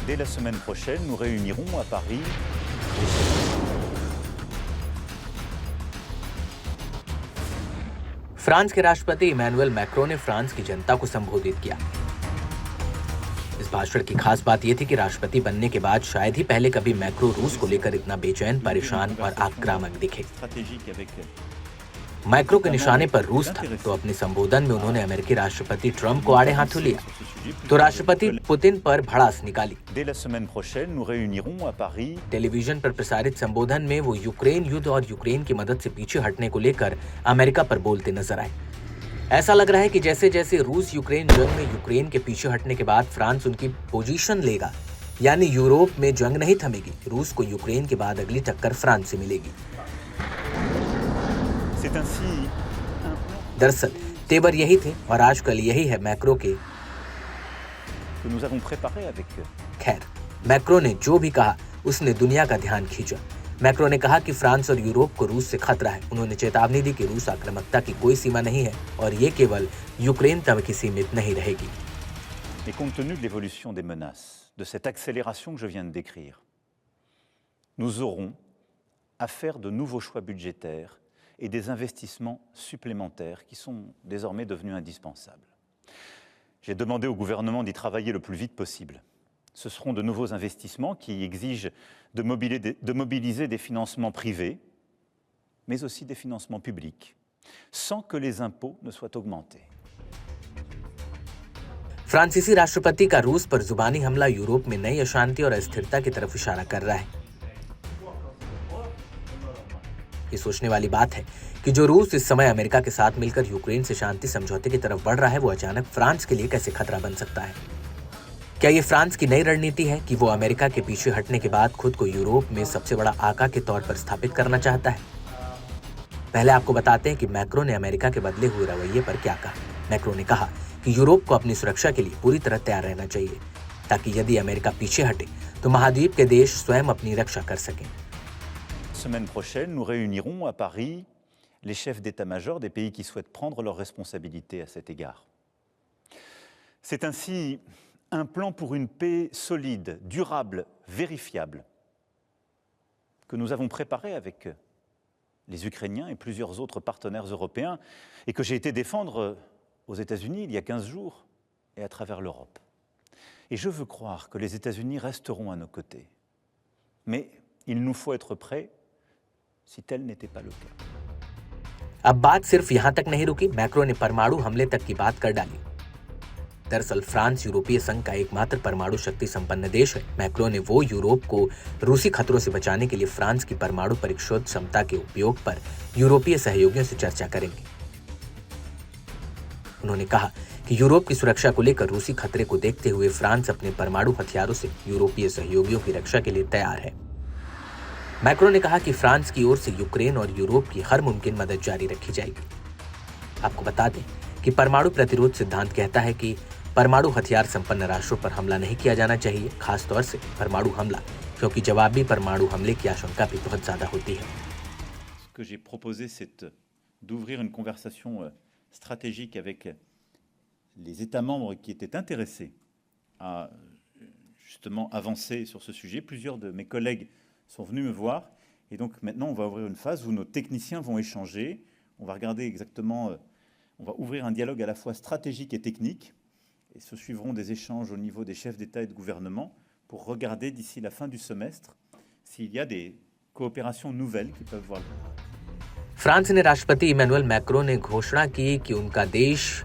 Dès la semaine prochaine, nous réunirons à Paris France के राष्ट्रपति Emmanuel Macron ने France की जनता को संबोधित किया। इस भाषण की खास बात यह थी कि राष्ट्रपति बनने के बाद शायद ही पहले कभी मैक्रो रूस को लेकर इतना बेचैन, परेशान और आक्रामक दिखे। मैक्रो के निशाने पर रूस था, तो अपने संबोधन में उन्होंने अमेरिकी राष्ट्रपति ट्रंप को आड़े हाथों लिया, तो राष्ट्रपति पुतिन पर भड़ास निकाली। टेलीविजन पर प्रसारित संबोधन में वो यूक्रेन युद्ध और यूक्रेन की मदद से पीछे हटने को लेकर अमेरिका पर बोलते नजर आए। ऐसा लग रहा है कि जैसे जैसे रूस यूक्रेन जंग में यूक्रेन के पीछे हटने के बाद फ्रांस उनकी पोजीशन लेगा, यानी यूरोप में जंग नहीं थमेगी। रूस को यूक्रेन के बाद अगली टक्कर फ्रांस से मिलेगी। दरअसल तेवर यही थे और आजकल यही है मैक्रो के। खैर, मैक्रो ने जो भी कहा उसने दुनिया का ध्यान खींचा। मैक्रो ने कहा कि फ्रांस और यूरोप को रूस से खतरा है। उन्होंने चेतावनी दी कि रूस आक्रामकता की कोई सीमा नहीं है और ये केवल यूक्रेन तक ही सीमित नहीं रहेगी। Mais compte tenu de l'évolution des menaces, de cette accélération que je viens de décrire, nous aurons à faire de nouveaux choix budgétaires et des investissements supplémentaires qui sont désormais devenus indispensables. J'ai demandé au gouvernement d'y travailler le plus vite possible. Ce seront de nouveaux investissements qui exigent de mobiliser des financements privés, mais aussi des financements publics, sans que les impôts ne soient augmentés. फ्रांसीसी राष्ट्रपति का रूस पर जुबानी हमला Europe में नई अशांति और अस्थिरता की तरफ इशारा कर रहा है। ये सोचने वाली बात है कि जो रूस इस समय अमेरिका के साथ मिलकर यूक्रेन से शांति समझौते की तरफ बढ़ रहा है, वो अचानक फ्रांस के लिए कैसे खतरा बन सकता है। क्या ये फ्रांस की नई रणनीति है कि वो अमेरिका के पीछे हटने के बाद खुद को यूरोप में सबसे बड़ा आका के तौर पर स्थापित करना चाहता है? पहले आपको बताते हैं कि मैक्रो ने अमेरिका के बदले हुए रवैये पर क्या कहा। मैक्रो ने कहा कि यूरोप को अपनी सुरक्षा के लिए पूरी तरह तैयार रहना चाहिए, ताकि यदि अमेरिका पीछे हटे तो महाद्वीप के देश स्वयं अपनी रक्षा कर सकें। Semaine prochaine, nous réunirons à Paris les chefs d'état-major des pays qui souhaitent prendre leurs responsabilités à cet égard. C'est ainsi un plan pour une paix solide, durable, vérifiable, que nous avons préparé avec les Ukrainiens et plusieurs autres partenaires européens et que j'ai été défendre aux États-Unis il y a 15 jours et à travers l'Europe. Et je veux croire que les États-Unis resteront à nos côtés. Mais il nous faut être prêts si tel n'était pas le cas. अब बात सिर्फ यहां तक नहीं रुकी, macro ने परमाणु हमले तक की बात कर डाली। दरअसल फ्रांस यूरोपीय संघ का एकमात्र परमाणु शक्ति संपन्न देश है। मैक्रो ने वो यूरोप को रूसी खतरों से बचाने के लिए फ्रांस की परमाणु परिशोध क्षमता के उपयोग पर यूरोपीय सहयोगियों से चर्चा करेंगे। उन्होंने कहा कि यूरोप की सुरक्षा को लेकर रूसी खतरे को देखते हुए फ्रांस अपने परमाणु हथियारों से यूरोपीय सहयोगियों की रक्षा के लिए तैयार है। मैक्रो ने कहा कि फ्रांस की ओर से यूक्रेन और यूरोप की हर मुमकिन मदद जारी रखी जाएगी। आपको बता दें कि परमाणु प्रतिरोध सिद्धांत कहता है कि परमाणु हथियार संपन्न राष्ट्रों पर हमला नहीं किया जाना चाहिए, खासतौर से परमाणु हमला, क्योंकि जवाबी परमाणु हमले की आशंका भी बहुत ज्यादा होती है। Ce que j'ai proposé, c'est d'ouvrir une conversation stratégique avec les États membres qui étaient intéressés à justement avancer sur ce sujet. Plusieurs de mes collègues sont venus me voir et donc maintenant on va ouvrir une phase où nos techniciens vont échanger. On va regarder exactement, on va ouvrir un dialogue à la fois stratégique et technique et se suivront des échanges au niveau des chefs d'État et de gouvernement pour regarder d'ici la fin du semestre s'il y a des coopérations nouvelles qui peuvent voir le jour. France ने राष्ट्रपति Emmanuel Macron ने घोषणा की कि उनका देश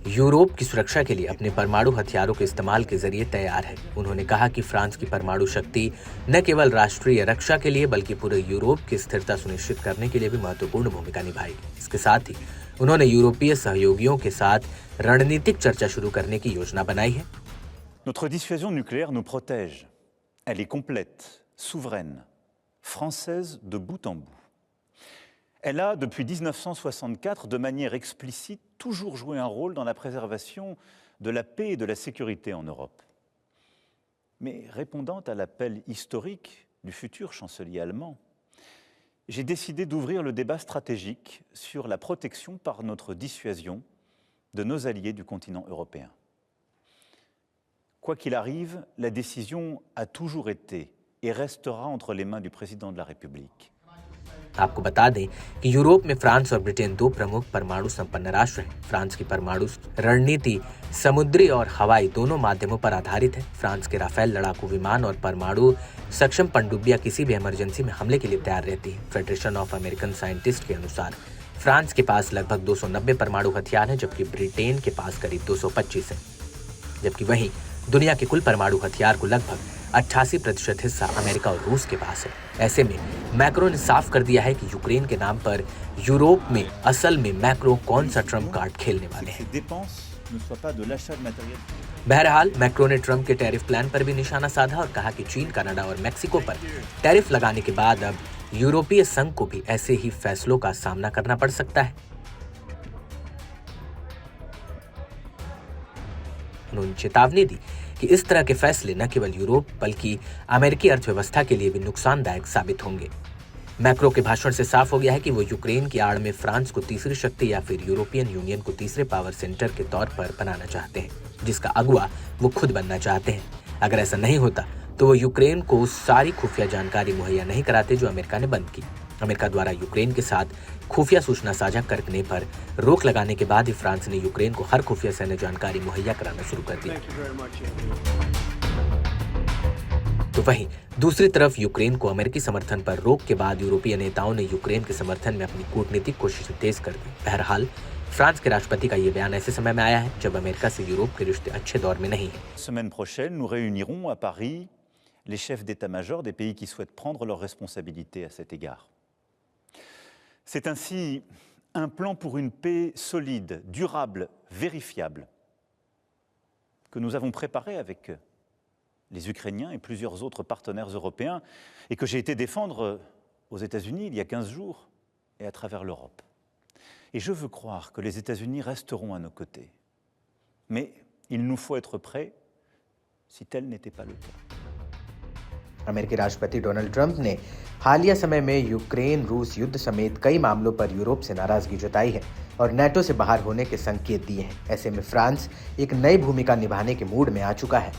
Europe की सुरक्षा के लिए अपने परमाणु हथियारों के इस्तेमाल के जरिए तैयार है। उन्होंने कहा कि फ्रांस की परमाणु शक्ति न केवल राष्ट्रीय रक्षा के लिए बल्कि पूरे यूरोप की स्थिरता सुनिश्चित करने के लिए भी महत्वपूर्ण भूमिका निभाएगी। इसके साथ ही उन्होंने यूरोपीय सहयोगियों के साथ रणनीतिक चर्चा शुरू करने की योजना बनाई है। Notre dissuasion nucléaire nous protège. Elle est complète, souveraine, française de bout en bout. Elle a, depuis 1964, de manière explicite, toujours joué un rôle dans la préservation de la paix et de la sécurité en Europe. Mais répondant à l'appel historique du futur chancelier allemand, j'ai décidé d'ouvrir le débat stratégique sur la protection par notre dissuasion de nos alliés du continent européen. Quoi qu'il arrive, la décision a toujours été et restera entre les mains du président de la République. आपको बता दें कि Europe में France और Britain दो प्रमुख परमाणु संपन्न राष्ट्र हैं। फ्रांस की परमाणु रणनीति समुद्री और हवाई दोनों माध्यमों पर आधारित है। फ्रांस के राफेल लड़ाकू विमान और परमाणु सक्षम पनडुब्बियां किसी भी इमरजेंसी में हमले के लिए तैयार रहती है। फेडरेशन ऑफ अमेरिकन साइंटिस्ट के अनुसार फ्रांस के पास लगभग 290 परमाणु हथियार हैं, जबकि ब्रिटेन के पास करीब 225 हैं। जबकि वहीं दुनिया के कुल परमाणु हथियार को लगभग 88% हिस्सा अमेरिका और रूस के पास है। ऐसे में मैक्रो ने साफ कर दिया है कि यूक्रेन के नाम पर यूरोप में असल में मैक्रो कौन सा ट्रम्प कार्ड खेलने वाले हैं। बहरहाल मैक्रो ने ट्रम्प के टैरिफ प्लान पर भी निशाना साधा और कहा कि चीन, कनाडा और मेक्सिको पर टैरिफ लगाने के बाद अब यूरोपीय संघ को भी ऐसे ही फैसलों का सामना करना पड़ सकता है। उन्होंने चेतावनी दी कि इस तरह के फैसले न केवल यूरोप बल्कि अमेरिकी अर्थव्यवस्था के लिए भी नुकसानदायक साबित होंगे। मैक्रो के भाषण से साफ हो गया है कि वो यूक्रेन की आड़ में फ्रांस को तीसरी शक्ति या फिर यूरोपियन यूनियन को तीसरे पावर सेंटर के तौर पर बनाना चाहते हैं, जिसका अगुवा वो खुद बनना चाहते हैं। अगर ऐसा नहीं होता तो वो यूक्रेन को सारी खुफिया जानकारी मुहैया नहीं कराते जो अमेरिका ने बंद की। अमेरिका द्वारा यूक्रेन के साथ खुफिया सूचना साझा करने पर रोक लगाने के बाद ही फ्रांस ने यूक्रेन को हर खुफिया सैन्य जानकारी मुहैया कराना शुरू कर दिया। तो वहीं दूसरी तरफ यूक्रेन को अमेरिकी समर्थन पर रोक के बाद यूरोपीय नेताओं ने यूक्रेन के समर्थन में अपनी कूटनीतिक कोशिशें तेज कर दी। बहरहाल फ्रांस के राष्ट्रपति का ये बयान ऐसे समय में आया है जब अमेरिका से यूरोप के रिश्ते अच्छे दौर में नहीं हैं। Semaine prochaine, nous réunirons à Paris les chefs d'état-major des pays qui souhaitent prendre leurs responsabilités à cet égard. C'est ainsi un plan pour une paix solide, durable, vérifiable que nous avons préparé avec les Ukrainiens et plusieurs autres partenaires européens et que j'ai été défendre aux États-Unis il y a 15 jours et à travers l'Europe. Et je veux croire que les États-Unis resteront à nos côtés. Mais il nous faut être prêts si tel n'était pas le cas. अमेरिकी राष्ट्रपति Donald Trump ने हालिया समय में Ukraine रूस युद्ध समेत कई मामलों पर यूरोप से नाराजगी जताई है और नेटो से बाहर होने के संकेत दिए हैं। ऐसे में फ्रांस एक नई भूमिका निभाने के मूड में आ चुका है।